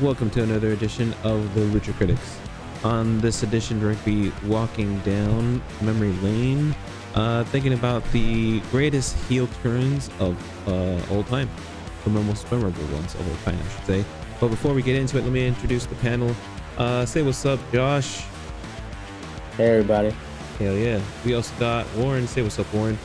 welcome to another edition of the Lucha Critics. On this edition, we're going to be walking down memory lane, thinking about the greatest heel turns of all time, the most memorable ones of all time, I should say. But before we get into it, let me introduce the panel. Say what's up, Josh. Hey, everybody. Hell yeah. We also got Warren. Say what's up, Warren.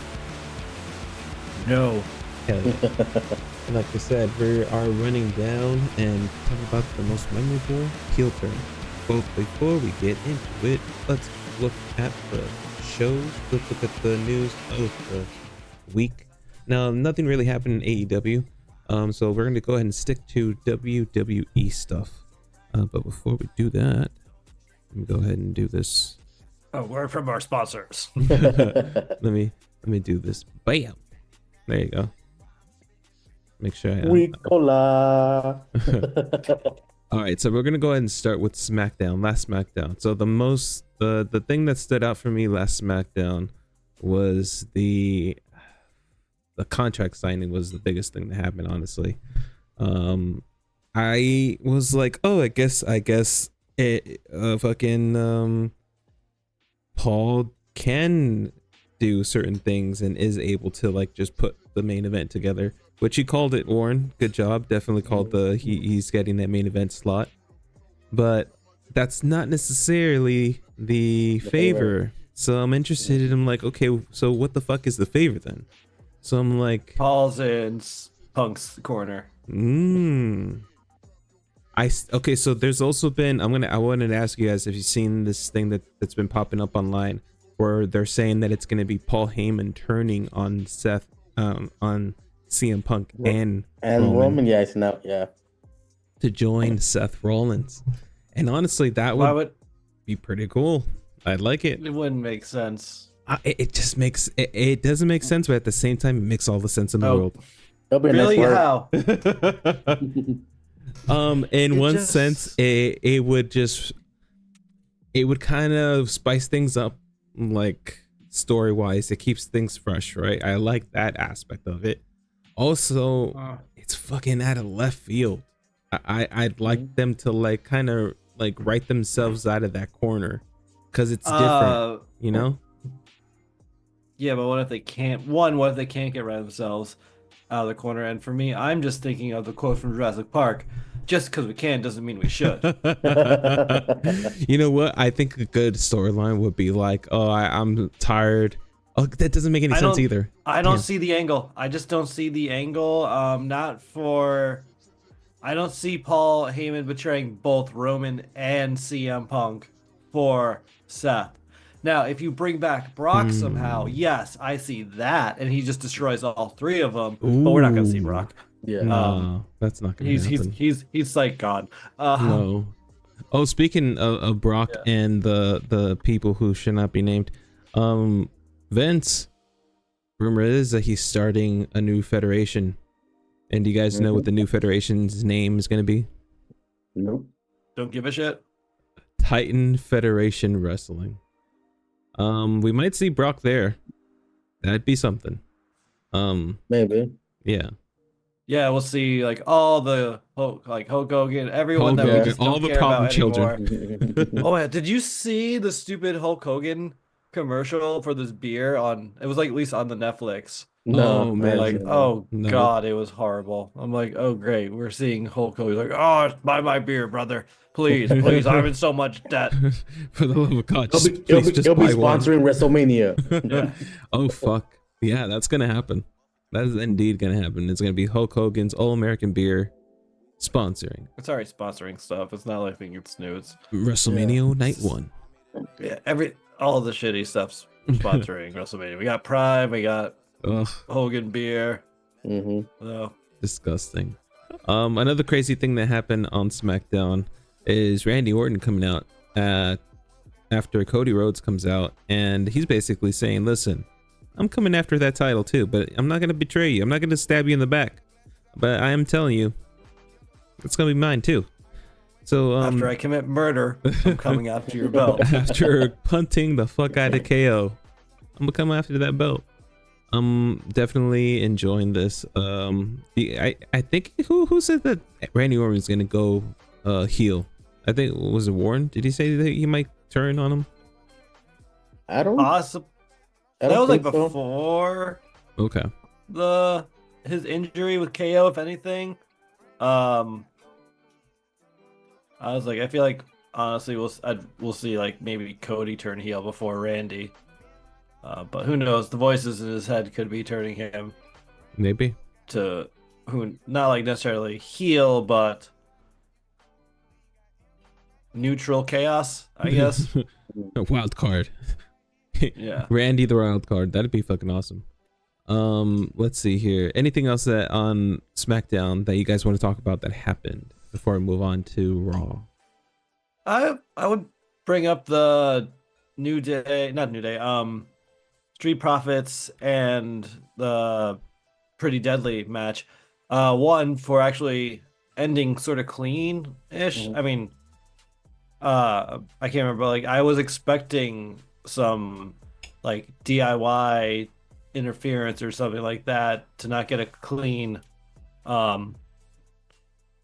No. Hell yeah. And like I said, we are running down and talking about the most memorable heel turn. But before we get into it, let's look at the shows. Let's look at the news of the week. Now, nothing really happened in AEW, so we're going to go ahead and stick to WWE stuff. But before we do that, let me go ahead and do this. Oh, word from our sponsors. let me do this. Bam. There you go. Make sure I Ricola. All right, so we're gonna go ahead and start with SmackDown. Last SmackDown. So the thing that stood out for me last SmackDown was the contract signing was the biggest thing that happened, honestly. I was like, oh, I guess it fucking Paul can do certain things and is able to like just put the main event together, which he called it. Warren, good job. Definitely called he's getting that main event slot, but that's not necessarily the favor. So I'm interested in, I'm like, okay, so what the fuck is the favor then? So I'm like, Paul's in Punk's corner. Okay, so there's also been, I wanted to ask you guys if you've seen this thing that's been popping up online where they're saying that it's going to be Paul Heyman turning on Seth, on CM Punk and Roman, yeah, it's now, yeah, to join Seth Rollins. And honestly, that would be pretty cool. I'd like it. It wouldn't make sense. It just makes it doesn't make sense, but at the same time, it makes all the sense in the world. Really? How? In one sense, it would kind of spice things up, like story wise. It keeps things fresh, right? I like that aspect of it. Also, it's fucking out of left field. I'd like them to like kind of like write themselves out of that corner, because it's different, you know. Yeah, but what if they can't? What if they can't get rid of themselves out of the corner? And for me, I'm just thinking of the quote from Jurassic Park: "Just because we can doesn't mean we should." You know what? I think a good storyline would be like, "Oh, I'm tired." Oh, that doesn't make any sense either. I don't see the angle. I just don't see the angle. I don't see Paul Heyman betraying both Roman and CM Punk for Seth. Now, if you bring back Brock somehow, yes, I see that, and he just destroys all three of them. Ooh. But we're not gonna see Brock. Yeah, no, that's not gonna happen. He's like God. No. Oh, speaking of Brock and the people who should not be named, Vince, rumor is that he's starting a new federation. And do you guys know what the new federation's name is going to be? Nope. Don't give a shit. Titan Federation Wrestling. We might see Brock there. That'd be something. Maybe. Yeah. Yeah, we'll see like all the Hulk Hogan, everyone Hulk that we Hogan, just all don't the care problem about children. anymore. Oh yeah, did you see the stupid Hulk Hogan commercial for this beer on? It was like at least on the Netflix. No, Oh, man. Like, No. God, it was horrible. I'm like, oh great, we're seeing Hulk Hogan. He's like, oh, buy my beer, brother, please, I'm in so much debt. For the love of God, He'll be sponsoring WrestleMania. Yeah. Oh fuck, yeah, that's gonna happen. That is indeed gonna happen. It's gonna be Hulk Hogan's All American Beer sponsoring. It's already sponsoring stuff. It's not like I think it's new. It's WrestleMania Night 1. Yeah, all the shitty stuff's sponsoring WrestleMania. We got Prime, we got Hogan beer. So Disgusting. Another crazy thing that happened on SmackDown is Randy Orton coming out after Cody Rhodes comes out, and he's basically saying, listen, I'm coming after that title too, but I'm not gonna betray you. I'm not gonna stab you in the back, but I am telling you it's gonna be mine too. So after I commit murder, I'm coming after your belt. After punting the fuck out of KO, I'm gonna come after that belt. I'm definitely enjoying this. I think who said that Randy Orton is gonna go heel? I think was it Warren? Did he say that he might turn on him? I don't. Possible. I That don't was like think so. before Okay. his injury with KO, if anything. I was like, I feel like honestly, we'll see like maybe Cody turn heel before Randy. But who knows? The voices in his head could be turning him Maybe. to who not like necessarily heel, but neutral chaos, I guess. A wild card. Yeah. Randy the wild card. That'd be fucking awesome. Let's see here. Anything else that on SmackDown that you guys want to talk about that happened before we move on to Raw? I would bring up the Street Profits and the Pretty Deadly match. One for actually ending sort of clean-ish. Mhm. I mean, I can't remember. Like I was expecting some like DIY interference or something like that to not get a clean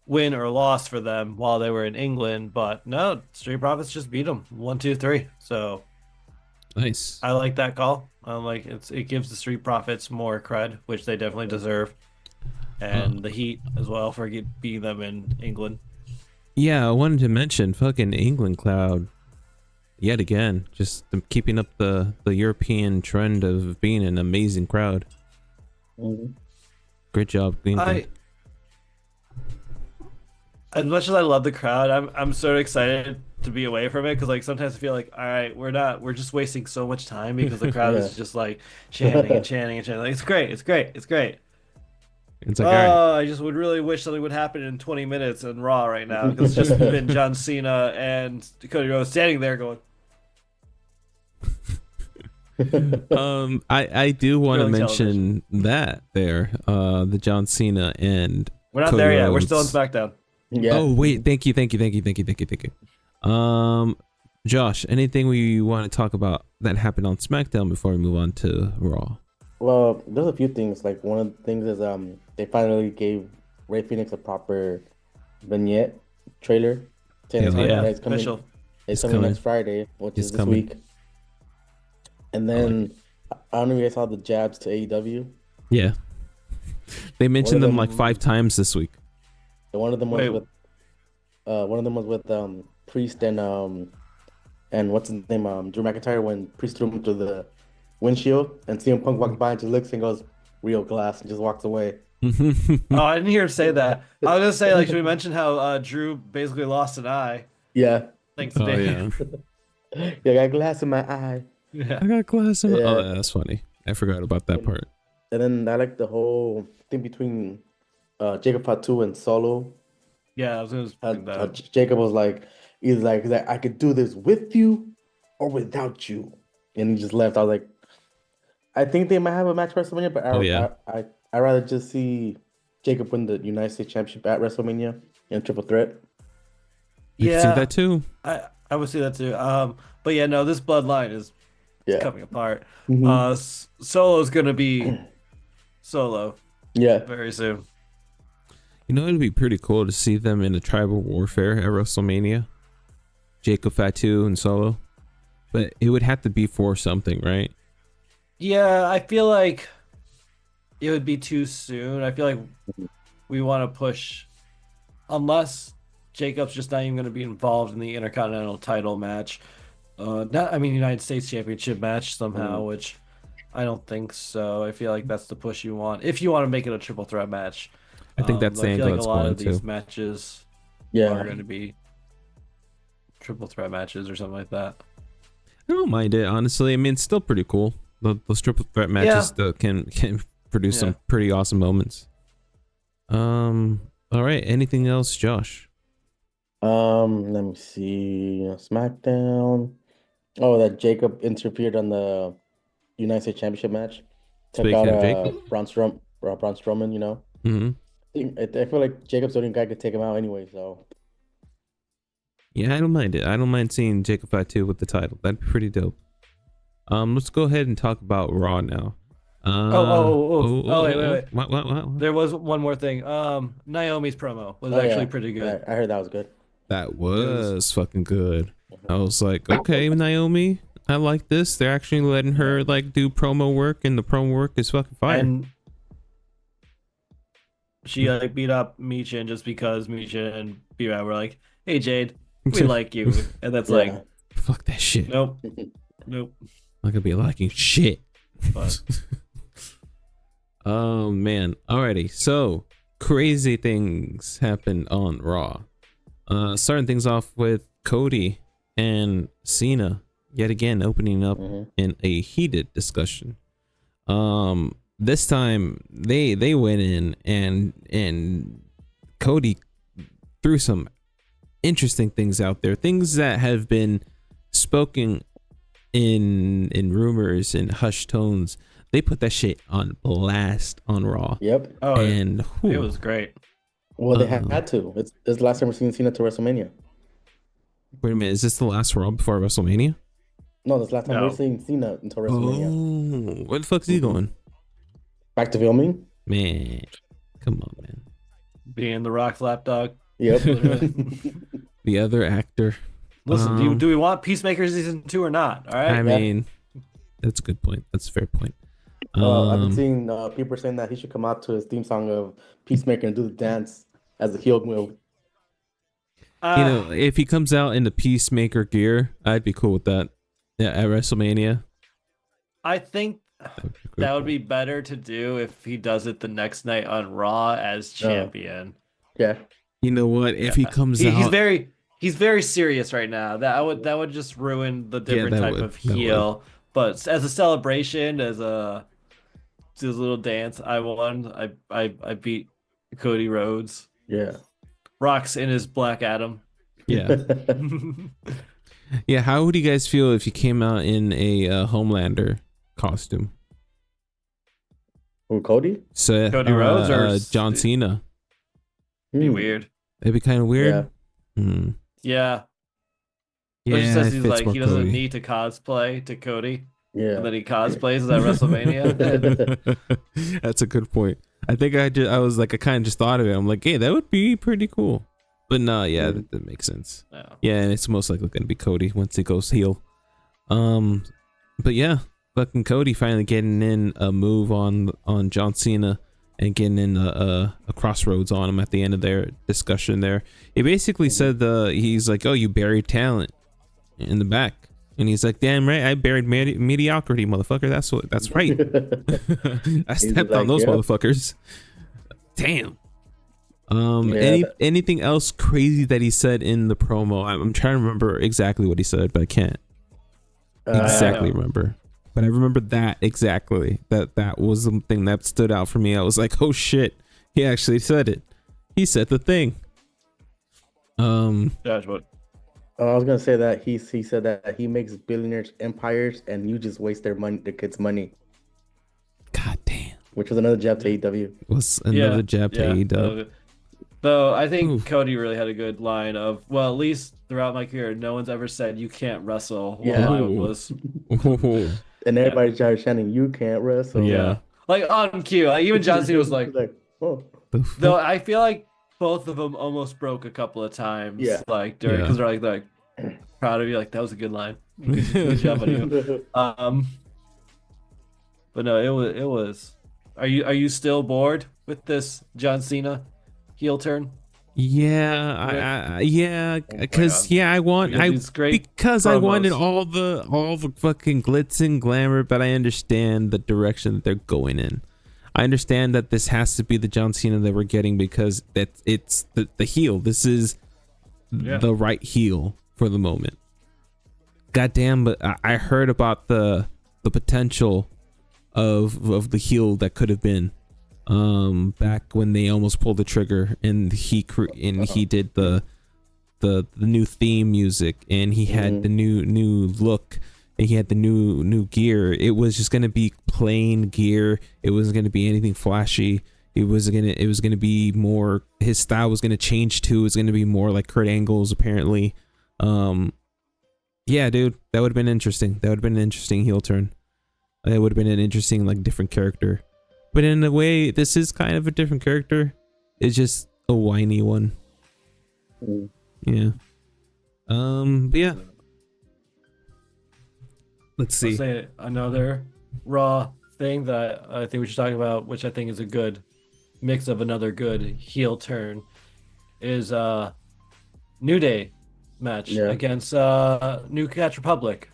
win or loss for them while they were in England, but no, Street Profits just beat them 1-2-3. So Nice. I like that call. Like it gives the Street Profits more cred, which they definitely deserve, and the Heat as well for beating them in England. Yeah, I wanted to mention fucking England crowd yet again, just keeping up the European trend of being an amazing crowd. Mhm. Great job, England. As much as I love the crowd, I'm sort of excited to be away from it because like sometimes I feel like, all right, we're just wasting so much time because the crowd Yeah. is just like chanting and chanting and chanting. Like, it's great, it's great, it's great. It's like, all right. I just would really wish something would happen in 20 minutes in Raw right now because it's just been John Cena and Cody Rhodes standing there going. I do want to Thrilling mention that there, the John Cena and We're not Cody there yet. We're Rhodes. still on SmackDown. Yeah. Oh wait, thank you. Josh, anything we want to talk about that happened on SmackDown before we move on to Raw? Well, there's a few things. Like one of the things is they finally gave Ray Phoenix a proper vignette trailer. Saying Hell yeah. it's coming. Official. It's It's coming coming. next Friday, which It's is this coming. week. And then I don't know if you guys saw the jabs to AEW. Yeah, they mentioned of them them- like 5 times this week. One of them was Wait. with Priest and what's his name, Drew McIntyre, when Priest threw him through the windshield and CM Punk walks by and just looks and goes, "Real glass," and just walks away. Oh, I didn't hear him say that. I was gonna say, like, should we mention how Drew basically lost an eye? Yeah. Thanks to Oh Dave. yeah, Yeah, I got glass in my eye. Yeah. I got glass in my. Yeah. Oh, that's funny. I forgot about that part. And then I like the whole thing between Jacob Fatu and Solo. Yeah, I was gonna How, bring how that. Jacob was like, he's like, I could do this with you or without you. And he just left. I was like, I think they might have a match at WrestleMania, but Oh, yeah. I rather just see Jacob win the United States Championship at WrestleMania in a triple threat. You can Yeah. see that too. I would see that too. But yeah, no, this bloodline is Yeah. coming apart. Mhm. Solo's gonna be Solo Yeah. very soon. You know, it'd be pretty cool to see them in a tribal warfare at WrestleMania. Jacob Fatu and Solo, but it would have to be for something, right? Yeah, I feel like it would be too soon. I feel like we want to push, unless Jacob's just not even going to be involved in the Intercontinental title match. United States Championship match somehow, which I don't think so. I feel like that's the push you want if you want to make it a triple threat match. I think that's the I feel angle like it's a lot going of these to. matches are Yeah. going to be triple threat matches or something like that. I don't mind it, honestly. I mean, it's still pretty cool. Those triple threat matches still can produce some pretty awesome moments. All right. Anything else, Josh? Let me see. SmackDown. Oh, that Jacob interfered on the United States Championship match. Took Speaking out of Jacob. Braun Strowman, you know. Mm-hmm. I feel like Jacob's the only guy could take him out anyway, so Yeah, I don't mind it. I don't mind seeing Jacob Fatu with the title. That'd be pretty dope. Let's go ahead and talk about Raw now. Wait. What? There was one more thing. Naomi's promo was Oh, actually yeah. pretty good. Yeah, I heard that was good. That was fucking good. I was like, okay, Naomi, I like this. They're actually letting her like do promo work, and the promo work is fucking fire. And she like beat up Michin just because Michin and B-Rad were like, "Hey Jade, we like you," and that's like, fuck that shit. nope. I'm not gonna be liking shit. But Oh man. Alrighty. So crazy things happened on Raw. Starting things off with Cody and Cena yet again opening up in a heated discussion. This time they went in and Cody threw some interesting things out there, things that have been spoken in rumors and hushed tones. They put that shit on blast on Raw. Yep. oh, And it was great. Well, they had to. It's the last time we've seen Cena to WrestleMania. wait a minute, is this the last Raw before WrestleMania? No, this last time we're seeing Cena until WrestleMania. Oh, where the fuck is he going? Back to filming? Man, come on, man. Being the Rock's lapdog. Yep. The other actor. Listen, do we want Peacemaker season 2 or not? All right. I mean, that's a good point. That's a fair point. I've been seeing people saying that he should come out to his theme song of Peacemaker and do the dance as a heel move. You know, if he comes out in the Peacemaker gear, I'd be cool with that. Yeah, at WrestleMania. I think that would be better to do if he does it the next night on Raw as champion. Yeah. You know what? If he comes out, he's very serious right now. That would just ruin the different type of heel. But as a celebration, as a little dance, I won. I beat Cody Rhodes. Yeah. Rock's in his Black Adam. Yeah. Yeah. How would you guys feel if you came out in a Homelander costume? Who, Cody? So Cody Rhodes or John Cena? Be weird. It'd be kind of weird. Yeah. Yeah, Which says it he's fits like more he doesn't Cody. need to cosplay to Cody. Yeah. And then he cosplays at WrestleMania. That's a good point. I think I kind of just thought of it. I'm like, hey, that would be pretty cool. But no, yeah, that makes sense. Yeah, and it's most likely gonna be Cody once he goes heel. But yeah, fucking Cody finally getting in a move on John Cena and getting in a crossroads on him at the end of their discussion there. He basically said he's like, oh, you buried talent in the back. And he's like, damn right, I buried mediocrity, motherfucker. That's right. I stepped on those motherfuckers. Damn. Anything else crazy that he said in the promo? I'm trying to remember exactly what he said, but I can't exactly remember. But I remember that exactly. That was something that stood out for me. I was like, oh shit, he actually said it. He said the thing. Josh, what? I was gonna say that he said that he makes billionaires empires and you just waste their kids' money. God damn. Which was another jab to AEW. Was another jab to AEW. Though I think Cody really had a good line of, well, at least throughout my career, no one's ever said you can't wrestle while I was. And everybody started chanting, "You can't wrestle." Yeah, like on cue. Like, even John Cena was like, "Oh." Though I feel like both of them almost broke a couple of times. Yeah, like during because they're like proud of you. Like that was a good line. Good job on you. But no, it was. Are you still bored with this John Cena heel turn? Yeah, because I wanted all the fucking glitz and glamour, but I understand the direction that they're going in. I understand that this has to be the John Cena that we're getting because it's the heel. This is the right heel for the moment. Goddamn, but I heard about the potential of the heel that could have been. Back when they almost pulled the trigger and he did the new theme music and he had the new look and he had the new gear. It was just gonna be plain gear. It wasn't gonna be anything flashy. It was gonna be more, his style was gonna change too. It was gonna be more like Kurt Angle's apparently. Yeah, dude, that would have been interesting. That would have been an interesting heel turn. It would have been an interesting like different character. But in a way, this is kind of a different character. It's just a whiny one. Yeah. But yeah. Let's I'll see. say another Raw thing that I think we should talk about, which I think is a good mix of another good heel turn, is New Day match against New Catch Republic.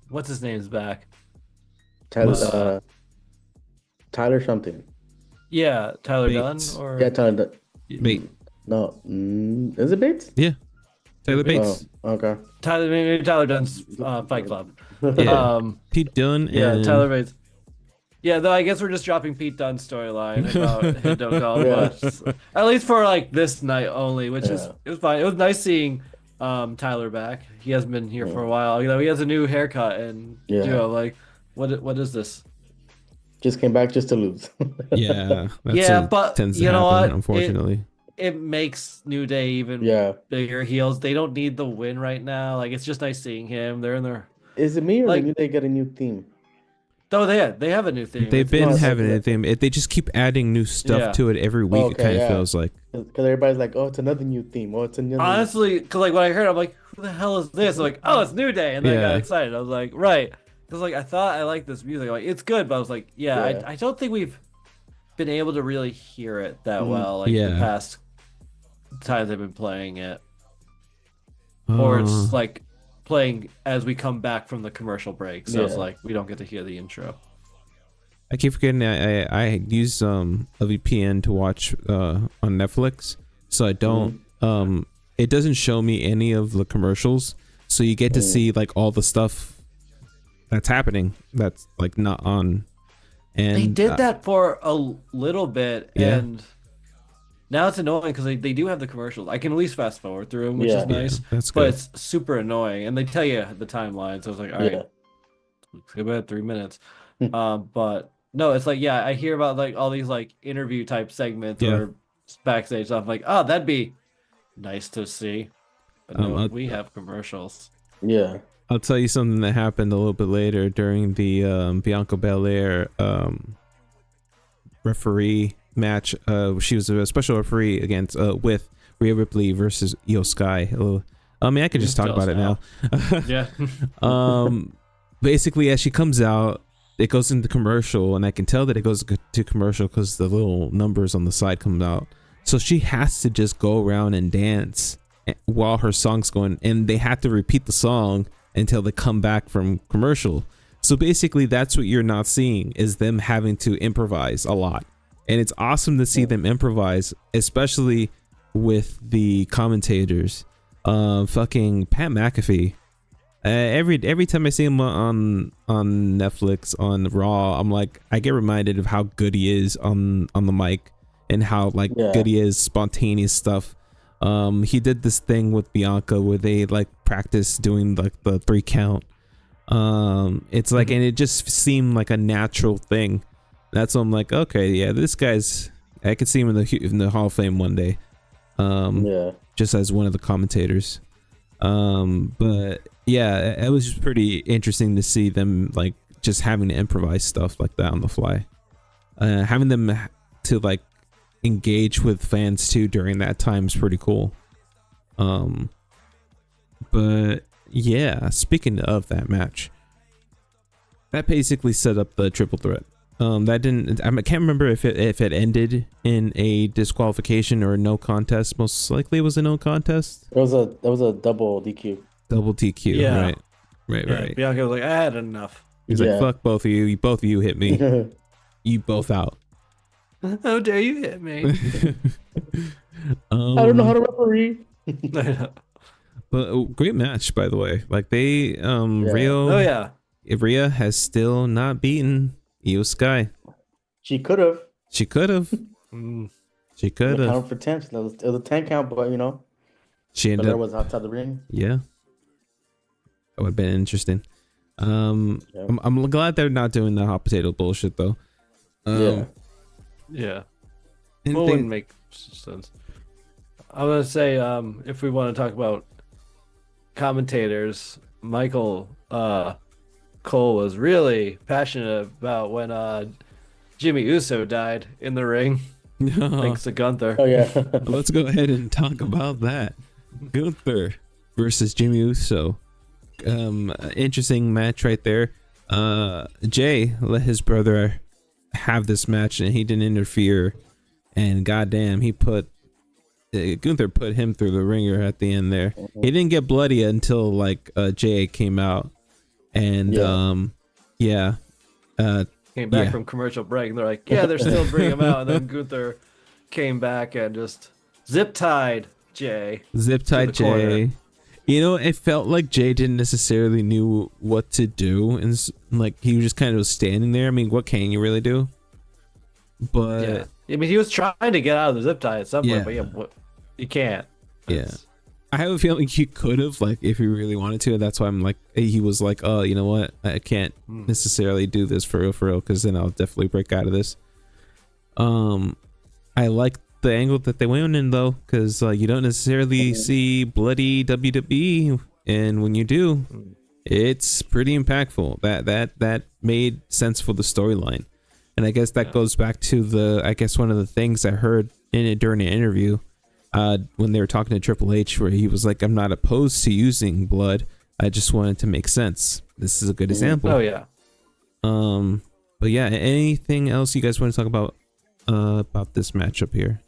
What's his name's back? Tyler something. Yeah, Tyler Bates. Dunn or Yeah, Tyler. Bate. No, is it Bates? Yeah. Taylor Bates. Oh, okay. Maybe Tyler Dunn's Fight Club. Yeah. Pete Dunne and Tyler Bates. Yeah, though I guess we're just dropping Pete Dunne's storyline about Hideo Go, at least for like this night only, which is it was fine. It was nice seeing Tyler back. He hasn't been here for a while. You know, he has a new haircut and you know, like what is this? Just came back just to lose. yeah. But tends to you know happen, what? Unfortunately. It makes New Day even bigger heels. They don't need the win right now. Like it's just nice seeing him. They're in their. Is it me or did they get a new theme? Oh, they have a new theme. They've been having a theme. They just keep adding new stuff to it every week. It kind of feels like. Because everybody's like, oh, it's another new theme. Oh, it's another. Honestly, because like when I heard, I'm like, who the hell is this? I'm like, oh, it's New Day, and then I got excited. I was like, right, because like I thought I liked this music. Like it's good, but I was like, I don't think we've been able to really hear it that well. Like the past times I've been playing it, or it's like playing as we come back from the commercial break, so it's like we don't get to hear the intro. I keep forgetting I use a VPN to watch on Netflix, so I don't it doesn't show me any of the commercials, so you get to see like all the stuff that's happening that's like not on. And they did that for a little bit, and now it's annoying because they do have the commercials. I can at least fast forward through them, which is nice. That's but good. it's super annoying, and they tell you the timeline. So I was like, all right, let's go about 3 minutes. But no, it's like I hear about like all these like interview type segments or backstage stuff. I'm like, oh, that'd be nice to see. But no, we have commercials. Yeah. I'll tell you something that happened a little bit later during the Bianca Belair referee match. She was a special referee against with Rhea Ripley versus Io Sky. I mean, I could just talk about it now. Basically, as she comes out, it goes into commercial, and I can tell that it goes to commercial because the little numbers on the side come out. So she has to just go around and dance while her song's going, and they have to repeat the song until they come back from commercial. So basically that's what you're not seeing, is them having to improvise a lot. And it's awesome to see them improvise, especially with the commentators. Fucking Pat McAfee. Every time I see him on Netflix on Raw, I'm like, I get reminded of how good he is on the mic and how like good he is, spontaneous stuff. He did this thing with Bianca where they like practice doing like the 3 count. It's like, and it just seemed like a natural thing. That's why I'm like, okay, this guy's, I could see him in the Hall of Fame one day. Just as one of the commentators. But yeah, it was just pretty interesting to see them like just having to improvise stuff like that on the fly. Having them to like engage with fans too during that time is pretty cool. But yeah, speaking of that match, that basically set up the triple threat. That didn't, I can't remember if it ended in a disqualification or a no contest. Most likely it was a no contest. That was a double DQ. Double DQ, right. Bianca was like, I had enough. He's like, fuck both of you. Both of you hit me. You both out. How dare you hit me? I don't know how to referee. But great match, by the way. Like they, Rhea has still not beaten Io Sky. She could have. She could have. She could have. Count for 10. It was a 10 count, but you know, she ended up. Was outside the ring. Yeah, that would have been interesting. I'm glad they're not doing the hot potato bullshit though. Yeah. It wouldn't make sense. I was gonna say, if we want to talk about commentators, Michael Cole was really passionate about when Jimmy Uso died in the ring. Thanks to Gunther. Oh yeah. Let's go ahead and talk about that. Gunther versus Jimmy Uso. Interesting match right there. Jay let his brother have this match and he didn't interfere, and goddamn, Gunther put him through the ringer at the end there. He didn't get bloody until like Jay came out, and came back from commercial break and they're like, yeah, they're still bringing him out, and then Gunther came back and just zip tied Jay. You know, it felt like Jay didn't necessarily knew what to do, and like he was just kind of standing there. I mean, what can you really do? But yeah, I mean, he was trying to get out of the zip tie at some point, but you can't. I have a feeling he could have, like, if he really wanted to. That's why I'm like, he was like, oh, you know what? I can't necessarily do this for real, because then I'll definitely break out of this. I like the angle that they went in though, because you don't necessarily see bloody WWE, and when you do, it's pretty impactful. That made sense for the storyline, and I guess that goes back to one of the things I heard in it during an interview, when they were talking to Triple H, where he was like, "I'm not opposed to using blood. I just wanted to make sense." This is a good example. Oh yeah. But yeah, anything else you guys want to talk about this matchup here?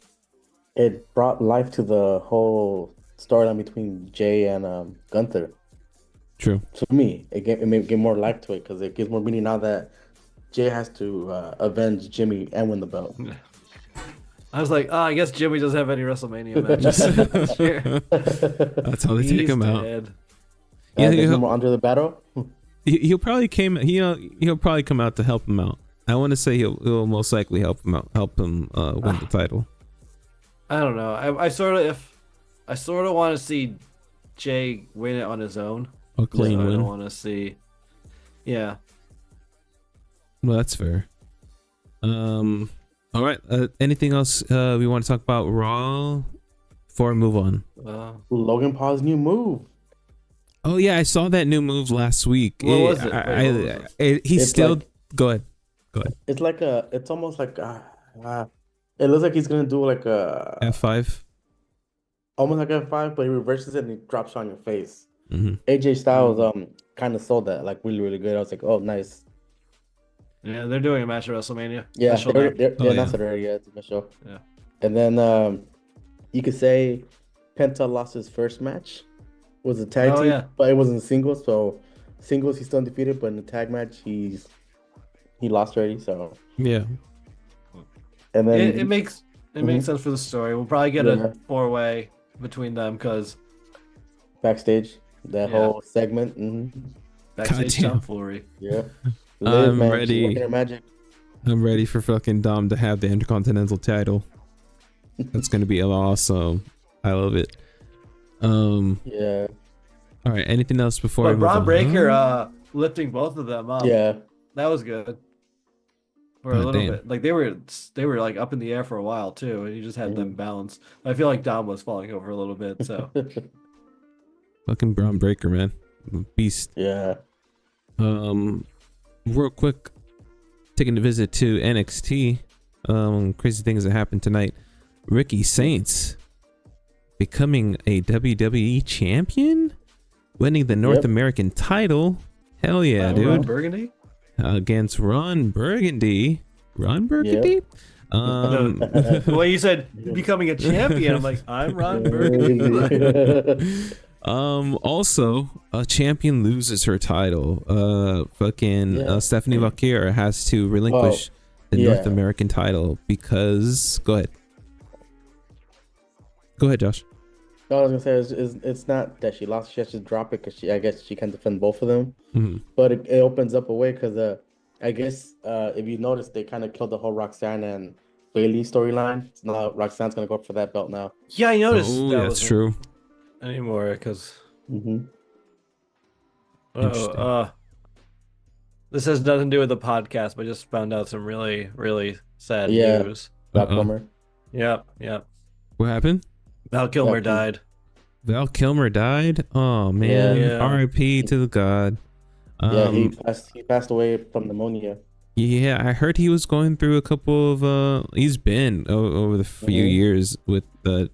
It brought life to the whole storyline between Jay and Gunther. True. To me, it gave more life to it, because it gives more meaning now that Jay has to avenge Jimmy and win the belt. I was like, I guess Jimmy doesn't have any WrestleMania matches. That's how they take him out. Yeah, he'll under the battle. He'll probably he'll probably come out to help him out. I want to say he'll most likely help him win the title. I don't know. I sort of want to see Jay win it on his own. A clean win. I don't want to see. Yeah. Well, that's fair. All right. Anything else we want to talk about Raw before we move on? Logan Paul's new move. Oh yeah, I saw that new move last week. What was it? He's still. Go ahead. It's like it's almost like it looks like he's gonna do like a F5. Almost like F5, but he reverses it and he drops on your face. Mm-hmm. AJ Styles kind of sold that like really, really good. I was like, oh, nice. Yeah, they're doing a match at WrestleMania. Yeah, they're not already yet. It's a show. Yeah. And then you could say Penta lost his first match. It was a tag team, but it wasn't singles. So singles he's still undefeated, but in the tag match he lost already. So yeah. And then it makes sense for the story. We'll probably get a 4-way between them, because backstage that whole segment. Backstage tomfoolery. Yeah. I'm ready. I'm ready for fucking Dom to have the Intercontinental title. That's gonna be awesome. I love it. Yeah. All right. Anything else before? But Braun Breaker lifting both of them up. Yeah. That was good. For a little bit. Like they were like up in the air for a while too, and you just had them balanced. I feel like Dom was falling over a little bit. So. Fucking Braun Breaker, man, beast. Yeah. Real quick, taking a visit to NXT. Crazy things that happened tonight. Ricky Saints becoming a WWE champion, winning the North American title. Hell yeah, dude! Ron Burgundy against Ron Burgundy. Ron Burgundy. The way you said becoming a champion, I'm like, I'm Ron Burgundy. Also, a champion loses her title. Stephanie Valkyria has to relinquish the North American title because. Go ahead, Josh. No, I was gonna say it's not that she lost; she has to drop it because I guess she can defend both of them. Mm-hmm. But it opens up a way because I guess if you notice, they kind of killed the whole Roxanne and Bailey storyline. So now Roxanne's gonna go up for that belt now. Yeah, I noticed. Oh, that's true. Anymore, because. This has nothing to do with the podcast, but I just found out some really, really sad news. Val Kilmer. Yep. What happened? Val Kilmer died. Val Kilmer died? Oh man. Yeah. R.I.P. to the god. He passed away from pneumonia. Yeah, I heard he was going through a couple of he's been over the few years with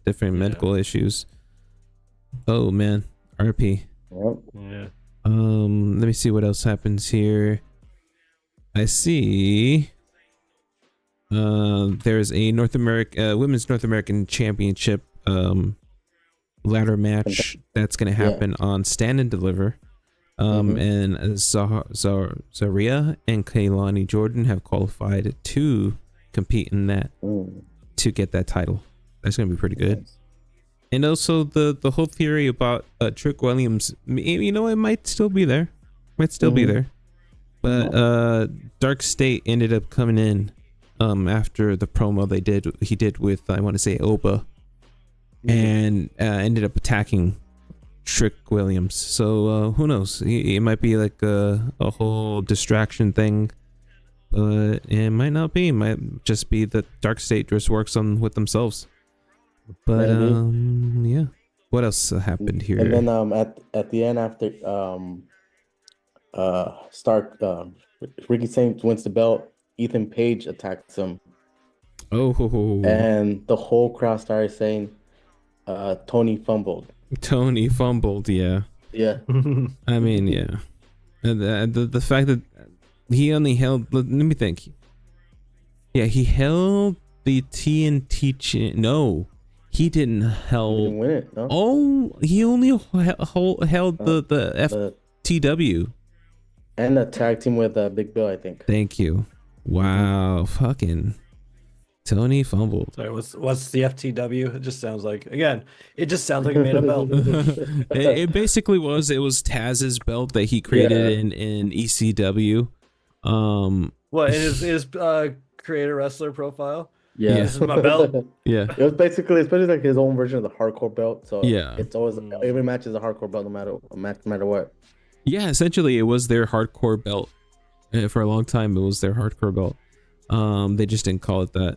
different medical issues. Oh man, RP. Yep. Yeah. Let me see what else happens here. I see there's a women's North American Championship ladder match that's going to happen on Stand and Deliver. And Zaria and Kaylani Jordan have qualified to compete in that to get that title. That's going to be pretty good. And also the whole theory about Trick Williams, you know, it might still be there. Be there. But Dark State ended up coming in after the promo he did with, I want to say, Oba, and ended up attacking Trick Williams. So who knows? It might be like a whole distraction thing, but it might not be. It might just be that Dark State just works on with themselves. But yeah. What else happened here? And then at the end, after Ricky Saints wins the belt, Ethan Page attacks him. Oh. And the whole crowd started saying, Tony fumbled. Tony fumbled, yeah. Yeah. I mean, yeah. And the fact that he only held, let me think. Yeah, he held the TNT no. He didn't held. He didn't win it, no? Oh, he only held the FTW. And a tag team with Big Bill, I think. Thank you. Wow, fucking Tony fumbled. Sorry, what's the FTW? It just sounds like, again, it just sounds like a made up belt. It basically was. It was Taz's belt that he created in ECW. What his creator wrestler profile? Yeah. This is my belt. Yeah. It was basically like his own version of the hardcore belt. So yeah, it's always every match is a hardcore belt, no matter what. Yeah, essentially it was their hardcore belt. For a long time it was their hardcore belt. They just didn't call it that.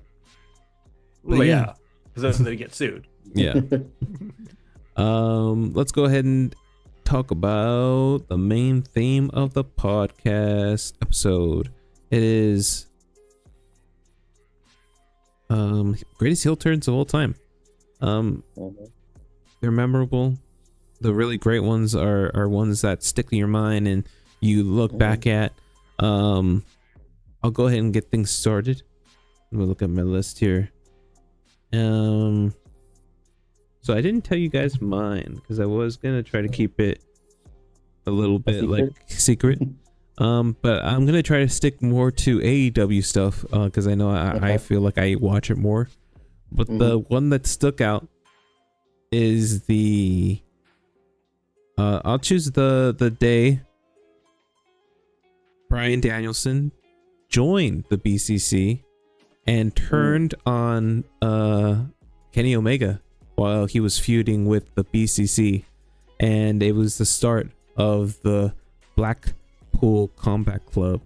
But well, yeah, because then they get sued. Yeah. Let's go ahead and talk about the main theme of the podcast episode. It is greatest heel turns of all time. They're memorable. The really great ones are ones that stick in your mind and you look back at. I'll go ahead and get things started. Let me look at my list here. So I didn't tell you guys mine because I was gonna try to keep it a little bit like secret. But I'm gonna try to stick more to AEW stuff because I know I feel like I watch it more. But the one that stuck out is the I'll choose the day Bryan Danielson joined the BCC and turned on Kenny Omega while he was feuding with the BCC, and it was the start of the Blackpool Combat Club.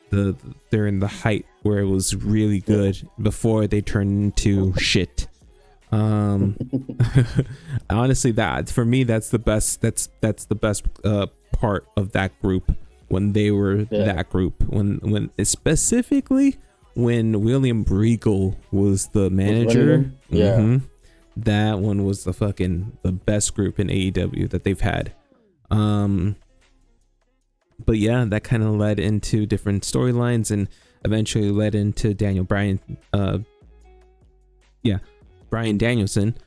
They're in the height where it was really good before they turned into shit. Honestly, that for me, that's the best. That's the best part of that group when they were that group. When specifically when William Regal was the manager. That one was the best group in AEW that they've had. But yeah, that kind of led into different storylines and eventually led into Bryan Danielson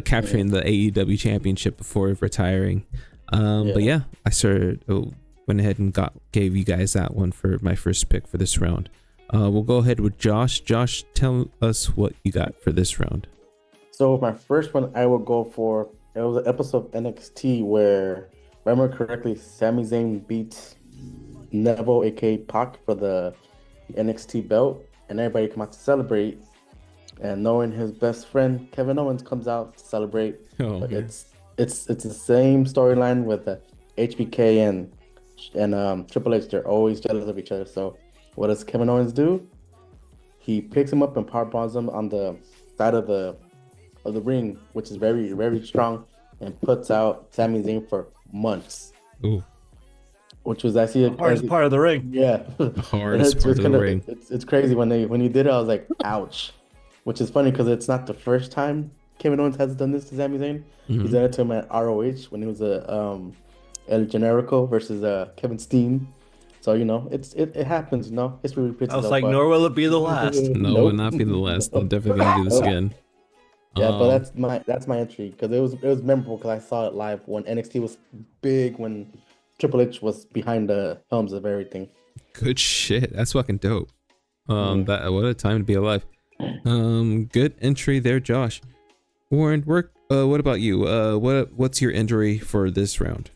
capturing the AEW championship before retiring. But yeah, I went ahead and gave you guys that one for my first pick for this round. We'll go ahead with Josh. Josh, tell us what you got for this round. So my first one, I will go for, it was an episode of NXT where, if I remember correctly, Sami Zayn beats Neville, aka Pac, for the NXT belt, and everybody come out to celebrate. And knowing his best friend Kevin Owens comes out to celebrate. It's the same storyline with HBK and Triple H. They're always jealous of each other. So what does Kevin Owens do? He picks him up and power bombs him on the side of the ring, which is very, very strong, and puts out Sami Zayn for months. Ooh. which was actually hardest part of the ring. Yeah, The hardest part of the ring. It's crazy when you did it. I was like, ouch, which is funny because it's not the first time Kevin Owens has done this to Sami Zayn. He's done it to him at ROH when he was El Generico versus Kevin Steen. So it happens. History repeats I was itself, like, nor will it be the last. No, Nope. will not be the last. They're definitely gonna do this again. Yeah, but that's my entry because it was memorable because I saw it live when NXT was big, when Triple H was behind the helms of everything. Good shit. That's fucking dope. That what a time to be alive. Good entry there, Josh. Warren, what about you? What's your entry for this round?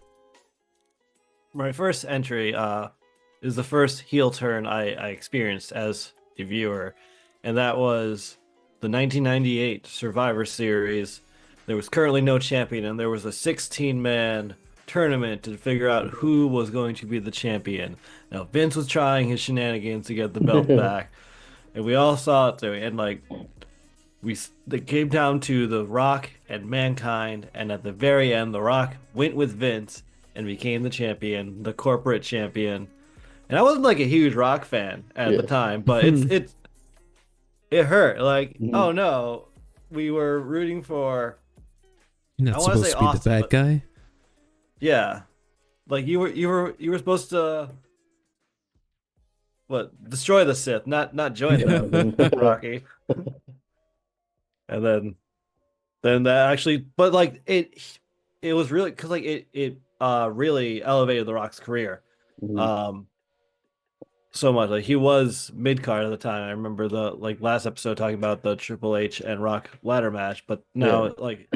My first entry is the first heel turn I experienced as a viewer, and that was the 1998 Survivor Series. There was currently no champion, and there was a 16-man tournament to figure out who was going to be the champion. Now, Vince was trying his shenanigans to get the belt back, and we all saw it through. And like, it came down to The Rock and Mankind, and at the very end, The Rock went with Vince and became the champion, the corporate champion. And I wasn't like a huge Rock fan at the time, but it hurt. Like, oh no, we were rooting for. You're not supposed to be Austin, the bad guy. Yeah, like you were supposed to destroy the Sith, not join them, Rocky. And then that actually, but like it was really because like it really elevated The Rock's career. So much. Like, he was mid-card at the time. I remember the last episode talking about the Triple H and Rock ladder match, but now like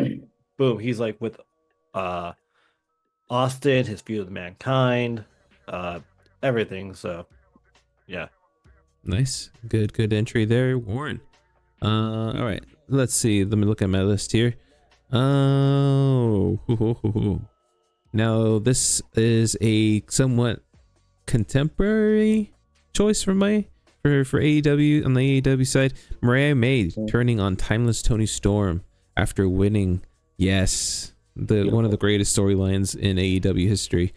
boom, he's like with Austin, his feud with Mankind, everything. So yeah. Nice. Good entry there, Warren. All right. Let's see. Let me look at my list here. Oh. Now this is a somewhat contemporary choice for AEW on the AEW side. Mariah May turning on timeless Tony Storm after winning. Yes, one of the greatest storylines in AEW history.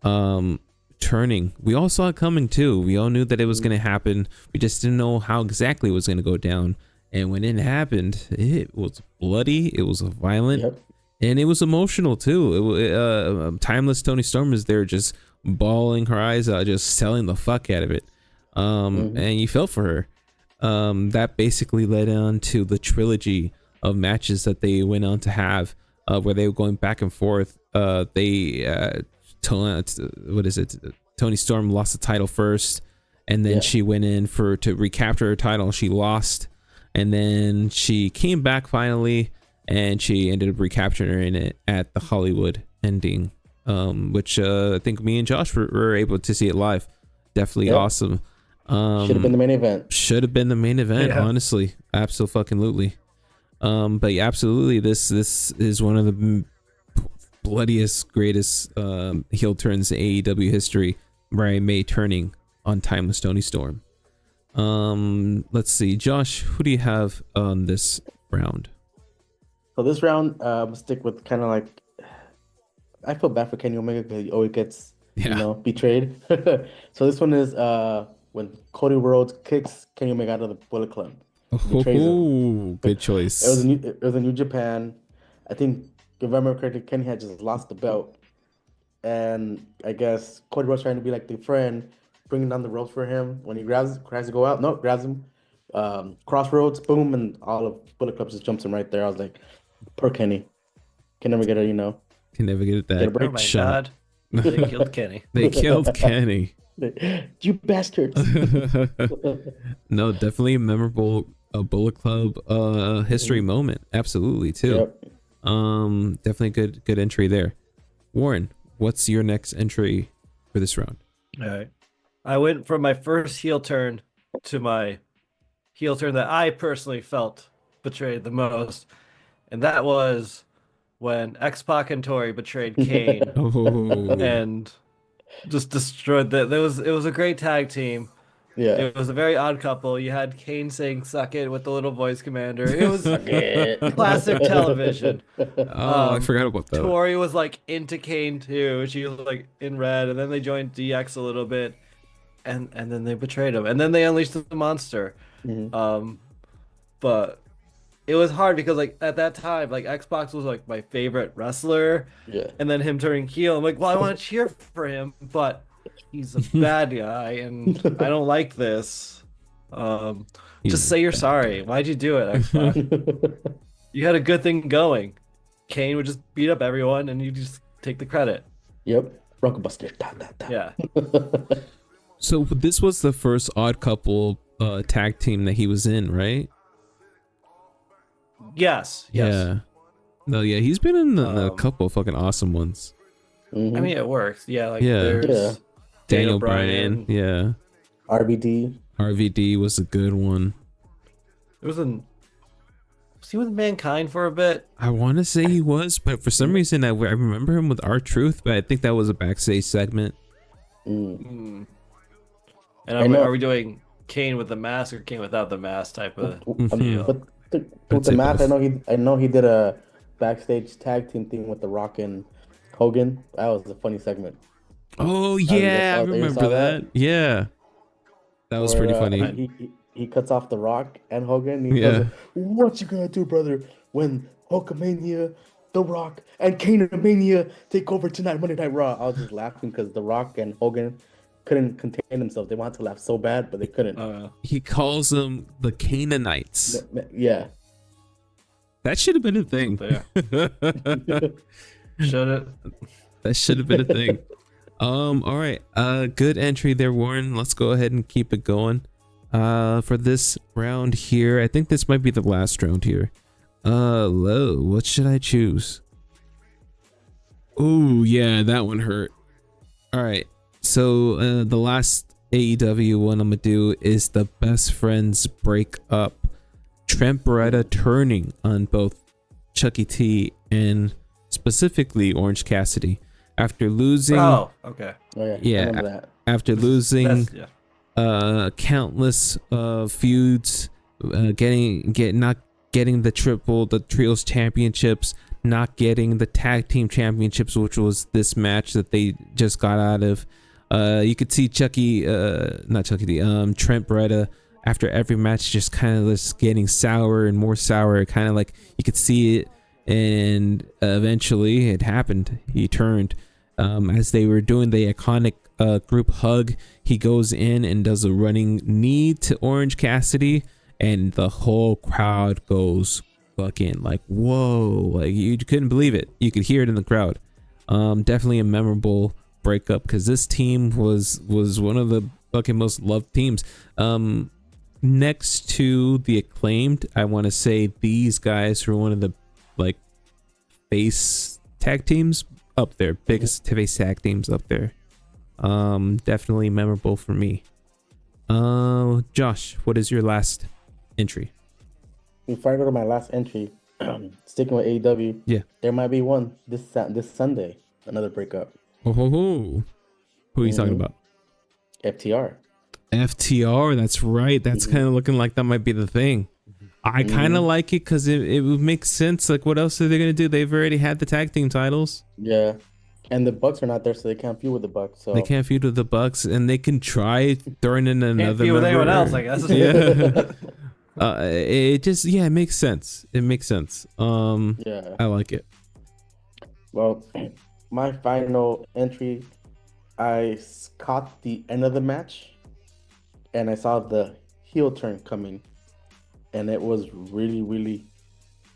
Turning. We all saw it coming too. We all knew that it was going to happen. We just didn't know how exactly it was going to go down. And when it happened, it was bloody. It was violent, and it was emotional too. Timeless Tony Storm is there just bawling her eyes out, just selling the fuck out of it. And you felt for her. That basically led on to the trilogy of matches that they went on to have, where they were going back and forth. Tony Storm lost the title first, and then she went in to recapture her title. She lost, and then she came back finally, and she ended up recapturing it at the Hollywood ending, which I think me and Josh were able to see it live. Definitely awesome. Should have been the main event. Honestly, absolutely. But yeah, absolutely, this is one of the bloodiest, greatest heel turns in AEW history. Mariah May turning on timeless Tony Storm. Let's see, Josh, who do you have on this round? So this round, I'm stick with kind of like, I feel bad for Kenny Omega because he always gets betrayed. So this one is when Cody Rhodes kicks Kenny Omega out of the Bullet Club. Oh, good choice. It was a New Japan. I think, if I remember correctly, Kenny had just lost the belt, and I guess Cody Rhodes trying to be like the friend, bringing down the ropes for him. When he tries to go out, grabs him. Crossroads, boom, and all of Bullet Club just jumps him right there. I was like, poor Kenny. Can never get it, Can never get it that. Oh my god. They killed Kenny. They killed Kenny. You bastards. No, definitely a memorable Bullet Club history moment. Absolutely too. Definitely good entry there. Warren, what's your next entry for this round? All right. I went from my first heel turn to my heel turn that I personally felt betrayed the most, and that was when X-Pac and Tori betrayed Kane and just destroyed that. It was a great tag team. Yeah. It was a very odd couple. You had Kane saying "suck it" with the little voice commander. It was classic television. Oh, I forgot about that. Tori was like into Kane too. She was like in red, and then they joined DX a little bit, and then they betrayed him, and then they unleashed the monster. Mhm. But it was hard because like at that time, like Xbox was like my favorite wrestler, Yeah. and then him turning heel. I'm like, well, I want to cheer for him, but he's a bad guy, and I don't like this. Just say you're sorry. Why'd you do it, Xbox? You had a good thing going. Kane would just beat up everyone, and you just take the credit. Yep. Rockbuster. Yeah. So this was the first Odd Couple tag team that he was in, right? Yes. Yeah. No, yeah, he's been in a couple of fucking awesome ones. Mhm. I mean, it works. Yeah, like Yeah. there's Daniel Bryan. Yeah. RVD. RVD was a good one. It was he with Mankind for a bit? I want to say he was, but for some reason I remember him with R-Truth, but I think that was a backstage segment. And I know. are we doing Kane with the mask or Kane without the mask type of Mhm. deal? But I'd with the say math, both. I know he did a backstage tag team thing with The Rock and Hogan. That was a funny segment. Oh you guys yeah, I you remember saw that. Yeah. That was pretty funny. He cuts off The Rock and Hogan. And he Yeah. goes, "What you gonna do, brother, when Hulkamania, The Rock, and Kane-mania take over tonight, Monday Night Raw?" I was just laughing because The Rock and Hogan couldn't contain themselves. They wanted to laugh so bad, but they couldn't. He calls them the Canaanites. Yeah. That should have been a thing. Should it? That should have been a thing. All right. Good entry there, Warren. Let's go ahead and keep it going. For this round here, I think this might be the last round here. What should I choose? Oh yeah, that one hurt. All right. So the last AEW one I'm gonna do is the best friends break up. Trent Beretta turning on both Chucky T and specifically Orange Cassidy after losing. Oh, okay. Oh, yeah. Yeah, I remember that. after losing Yeah. countless feuds, not getting the trios championships, not getting the tag team championships, which was this match that they just got out of. You could see Trent Beretta after every match just kind of just getting sour and more sour, kind of like you could see it, and eventually it happened. He turned. As they were doing the iconic group hug, he goes in and does a running knee to Orange Cassidy, and the whole crowd goes fucking like, whoa, like you couldn't believe it. You could hear it in the crowd. Definitely a memorable breakup because this team was one of the fucking most loved teams. Next to the Acclaimed, I want to say these guys were one of the like face tag teams up there, biggest face tag teams up there. Definitely memorable for me. Josh, what is your last entry? Before I go to my last entry, sticking with AEW, Yeah, there might be one this Sunday, another breakup. Who are you talking about? FTR. FTR, that's right. That's kind of looking like that might be the thing. I kind of like it because it would make sense. Like, what else are they gonna do? They've already had the tag team titles. Yeah, and the Bucks are not there, so they can't feud with the Bucks. So They can't feud with the Bucks, and they can try throwing in Can't another feud with member. anyone else, I guess. Yeah. It just it makes sense. It makes sense. Yeah. I like it. Well, my final entry, I caught the end of the match, and I saw the heel turn coming, and it was really, really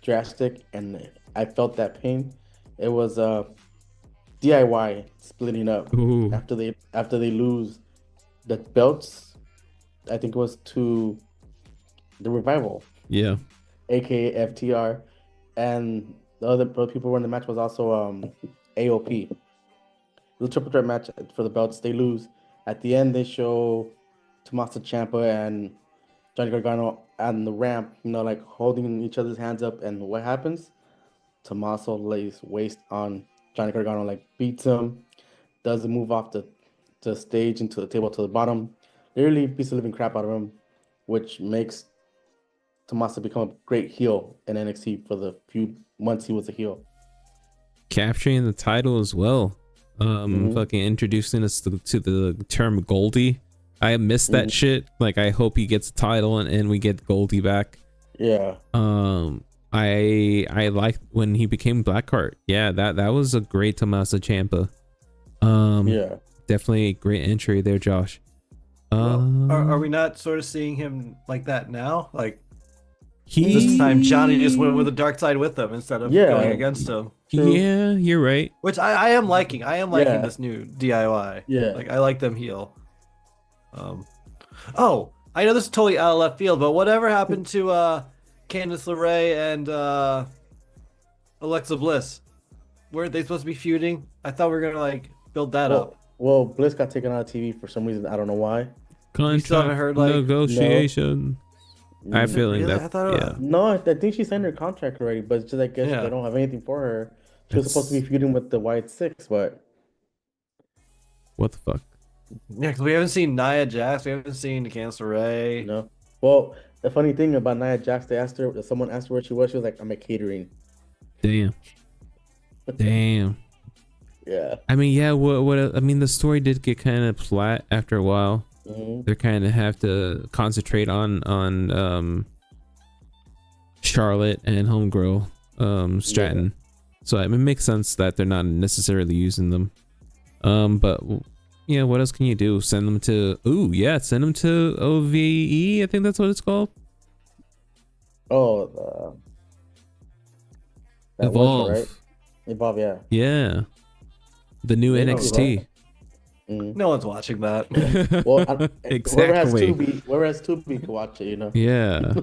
drastic, and I felt that pain. It was DIY splitting up Ooh. after they lose the belts. I think it was to the Revival, Yeah. aka FTR, and the other people who were in the match was also AOP. The triple threat match for the belts. They lose. At the end, they show Tommaso Ciampa and Johnny Gargano on the ramp, like holding each other's hands up. And what happens? Tommaso lays waste on Johnny Gargano, like beats him, does a move off the stage into the table to the bottom, literally beats the living crap out of him, which makes Tommaso become a great heel in NXT for the few months he was a heel. Capturing the title as well. Fucking introducing us to the term Goldie. I missed that shit. Like, I hope he gets a title and we get Goldie back. Yeah. I liked when he became Blackheart. Yeah, that was a great Tommaso Ciampa. Yeah. Definitely a great entry there, Josh. Are we not sort of seeing him like that now? Like, this time Johnny just went with the dark side with him instead of going against him. True. Yeah, you're right. Which I am liking. I am liking this new DIY. Yeah. Like, I like them heel. Oh, I know this is totally out of left field, but whatever happened to Candice LeRae and Alexa Bliss? Weren't they supposed to be feuding? I thought we were gonna like build that up. Well, Bliss got taken out of TV for some reason. I don't know why. You still haven't heard like negotiation. No. I have a feeling Really? that I thought yeah. No, I think she signed her contract already, but it's just I guess they don't have anything for her. She was supposed to be feuding with the White Six, but What the fuck? Yeah, because we haven't seen Nia Jax, we haven't seen Candice LeRae. no. Well, the funny thing about Nia Jax, someone asked her where she was like, I'm at catering. Damn. Damn. Yeah. I mean, yeah. What? I mean, the story did get kind of flat after a while. They kind of have to concentrate on Charlotte and Homegirl, Stratton. So I mean, it makes sense that they're not necessarily using them. But yeah, what else can you do? Send them to send them to OVE. I think that's what it's called. Oh, Evolve. Right? Evolve, yeah. Yeah. The new NXT. No one's watching that. Well, Exactly. Whoever has Tubi can watch it, you know. Yeah.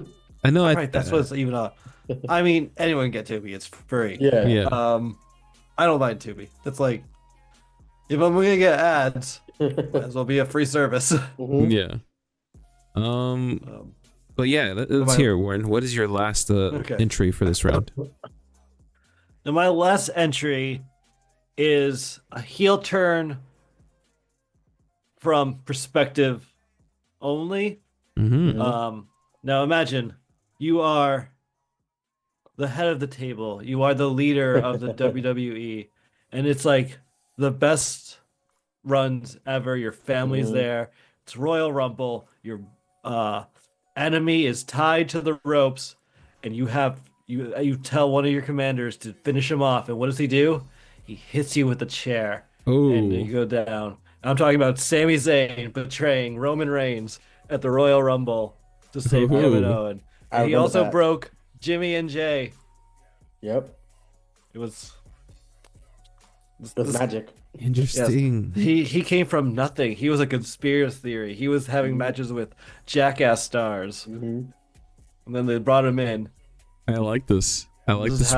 I know. Right, that's what's even up. I mean, anyone can get Tubi. It's free. Yeah. Yeah. I don't mind Tubi. It's like, if I'm gonna get ads, might as well be a free service. Yeah. But yeah, let's hear, Warren. What is your last entry for this round? Now, my last entry is a heel turn from perspective only. Now imagine you are the head of the table. You are the leader of the WWE, and it's like the best runs ever. Your family's there. It's Royal Rumble. Your enemy is tied to the ropes, and you tell one of your commanders to finish him off. And what does he do? He hits you with a chair, and you go down. I'm talking about Sami Zayn betraying Roman Reigns at the Royal Rumble to save Kevin Owen. And he also broke Jimmy and Jay. Yep. It was magic. Interesting. Yes. He came from nothing. He was a conspiracy theory. He was having matches with jackass stars. And then they brought him in. I like this. I like this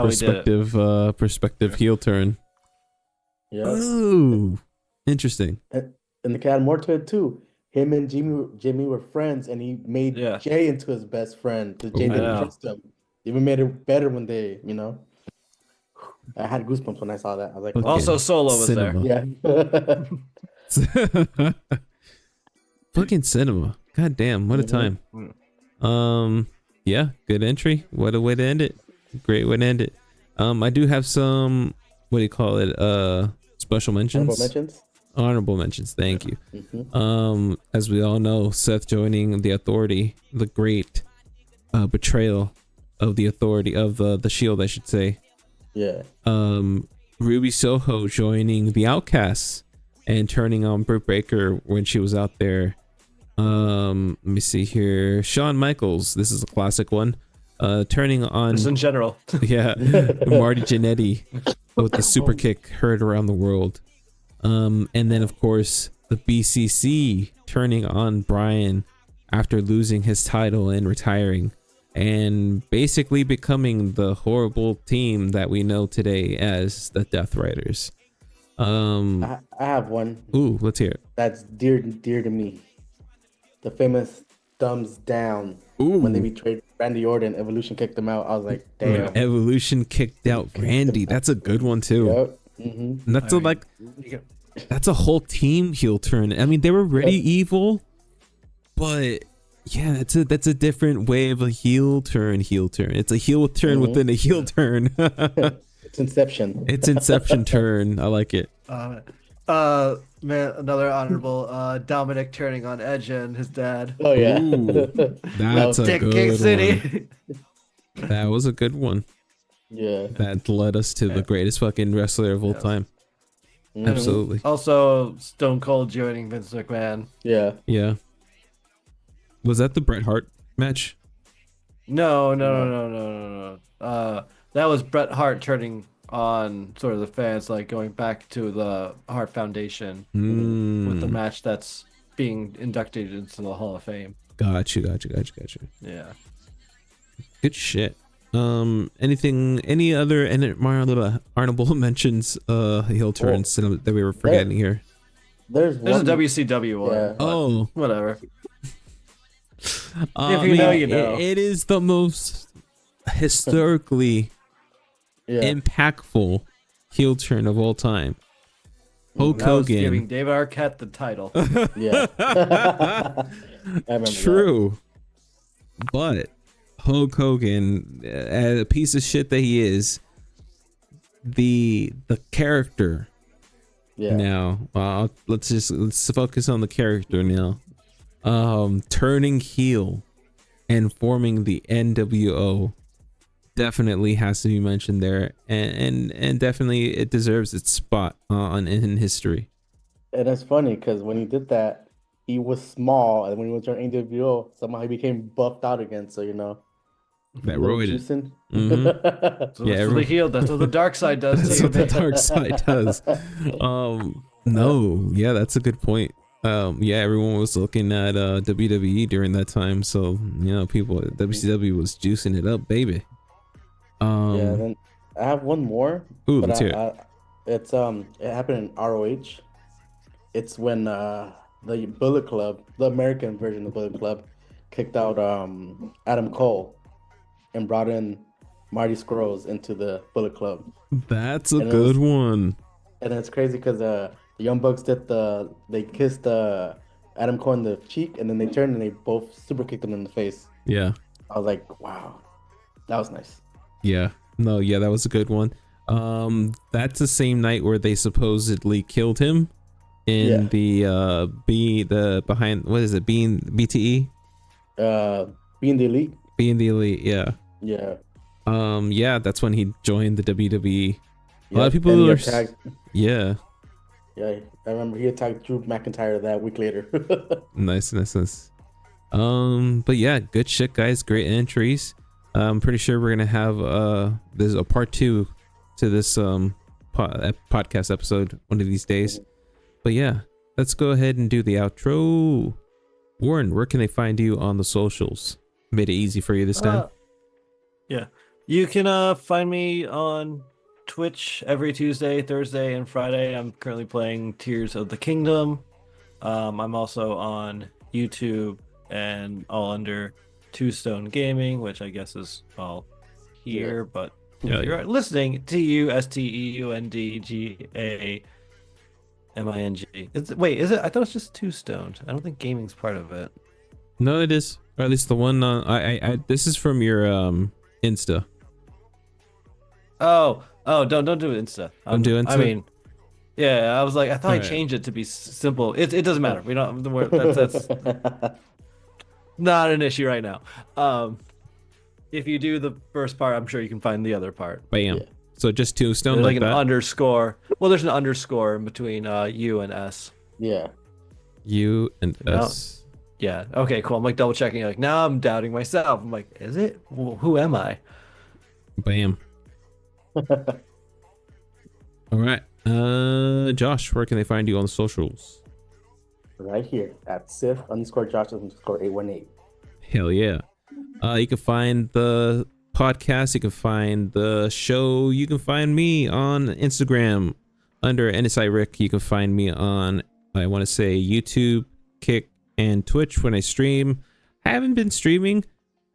perspective heel turn. Yeah. Oh, interesting. And the cat more to it too. Him and Jimmy were friends, and he made Jay into his best friend because Jay didn't trust him. Even made it better when they, I had goosebumps when I saw that. I was like, also Solo was cinema. there. Yeah. Fucking cinema. God damn, what a time. Yeah, good entry. What a way to end it. Great way to end it. I do have some, what do you call it? Special mentions. Honorable mentions. Thank you. As we all know, Seth joining the Authority, the great betrayal of the Authority, of the Shield, I should say. Yeah. Ruby Soho joining the Outcasts and turning on Britt Baker when she was out there. Let me see here. Shawn Michaels, this is a classic one. Turning on just in general. Yeah. Marty Jannetty with the super kick heard around the world. And then of course the BCC turning on Bryan after losing his title and retiring, and basically becoming the horrible team that we know today as the Death Riders. I have one. Ooh, let's hear it. That's dear to me. The famous thumbs down. Ooh. When they betrayed Randy Orton, Evolution kicked them out. I was like, damn. Evolution kicked out Randy. That's a good one too. Yep. And that's that's a whole team heel turn. I mean, they were already evil, But yeah, that's a different way of a heel turn. It's a heel turn within a heel turn. It's Inception. It's Inception turn. I like it. Man, another honorable Dominic turning on Edge and his dad. Oh yeah. Ooh, that's a Dick good King one. City. That was a good one. Yeah. That led us to the greatest fucking wrestler of all time. Mhm. Absolutely. Also, Stone Cold joining Vince McMahon. Yeah. Yeah. Was that the Bret Hart match? No. That was Bret Hart turning on sort of the fans, like going back to the Hart Foundation with the match that's being inducted into the Hall of Fame. Gotcha. Yeah. Good shit. Any other honorable mentions, heel turns that we were forgetting here? There's a one. WCW one. Yeah. Oh, Whatever. if you know, you know. It is the most historically impactful heel turn of all time. Hulk Hogan giving David Arquette the title. Yeah. I remember True. But Hulk Hogan, a piece of shit that he is, the character. Yeah. Now, let's focus on the character now. Turning heel and forming the NWO definitely has to be mentioned there, and definitely it deserves its spot in history. And it's funny because when he did that, he was small, and when he went to NWO, somehow he became buffed out again. So That roided. So that's what the heel. That's what the dark side does. That's what the dark side does. No, yeah, that's a good point. Yeah, everyone was looking at WWE during that time, so people at WCW was juicing it up, baby. Yeah, then I have one more. Ooh, let's hear it. It happened in ROH. It's when the Bullet Club, the American version of the Bullet Club, kicked out Adam Cole and brought in Marty Scurll into the Bullet Club. That's a good one. And it's crazy because the Young Bucks they kissed Adam Cole in the cheek, and then they turned and they both super kicked him in the face. Yeah. I was like, wow, that was nice. Yeah. No, yeah, that was a good one. That's the same night where they supposedly killed him in being BTE? Being the Elite. Being the Elite, yeah. Yeah. Yeah, that's when he joined the WWE. Yeah. A lot of people are Yeah, I remember he attacked Drew McIntyre that week later. Nice. But yeah, good shit, guys. Great entries. I'm pretty sure we're gonna have there's a part 2 to this podcast episode one of these days. But yeah, let's go ahead and do the outro. Warren, where can they find you on the socials? Made it easy for you this time. Yeah, you can find me on Twitch every Tuesday, Thursday, and Friday. I'm currently playing Tears of the Kingdom. I'm also on YouTube and all under Two Stone Gaming, which I guess is all here, but if you're listening, TUSTEUNDGAMING. Wait, is it? I thought it's just Two Stoned. I don't think gaming's part of it. No, it is. Or at least the one on I this is from your Insta. Oh, don't do Insta. Don't do Insta. I mean, yeah, I was like, I thought I changed it to be simple. It doesn't matter. We don't. That's not an issue right now. If you do the first part, I'm sure you can find the other part. Bam. Yeah. So just Two Stone, there's like an that? underscore. Well, there's an underscore in between U and S. Yeah. U and S. Yeah. Okay, cool. I'm like double checking. Like now I'm doubting myself. I'm like, is it? Well, who am I? Bam. All right. Josh, where can they find you on the socials? Right here at Sith_Josh_818. Hell yeah. You can find the podcast, you can find the show, you can find me on Instagram under NSI Rick. You can find me on, I want to say, YouTube, Kick, and Twitch when I stream. I haven't been streaming.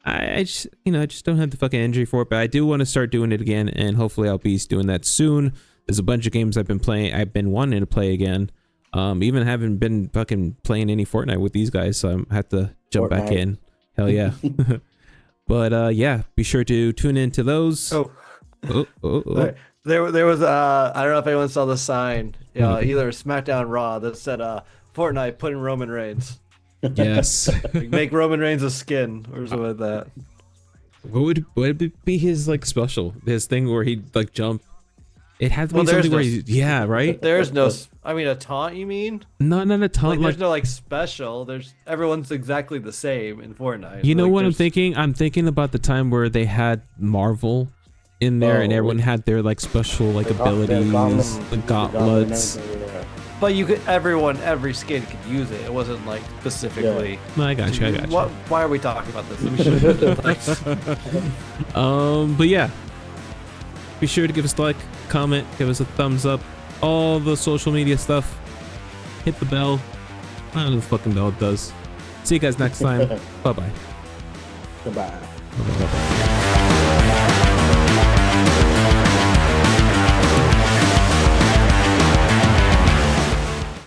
I just don't have the fucking energy for it, but I do want to start doing it again, and hopefully I'll be doing that soon. There's a bunch of games I've been wanting to play again. Even haven't been fucking playing any Fortnite with these guys, so I have to jump back in. Hell yeah. But yeah, be sure to tune into those. There was I don't know if anyone saw the sign, either Smackdown or Raw that said Fortnite put in Roman Reigns. Yes. Like, make Roman Reigns a skin or something like that. What would it be his like special? His thing where he'd like jump. It had to be something where yeah, right? There's no, I mean, a taunt, you mean? Not a taunt. Like, there's no like special. Everyone's exactly the same in Fortnite. You know what I'm thinking? I'm thinking about the time where they had Marvel in there and everyone had their like special like abilities, the gauntlets. But you could, every skin could use it. It wasn't like specifically. No, I got you. Why are we talking about this? We should. But yeah, be sure to give us a like, comment, give us a thumbs up, all the social media stuff. Hit the bell. I don't know the fucking bell it does. See you guys next time. Bye bye. Goodbye. Bye-bye.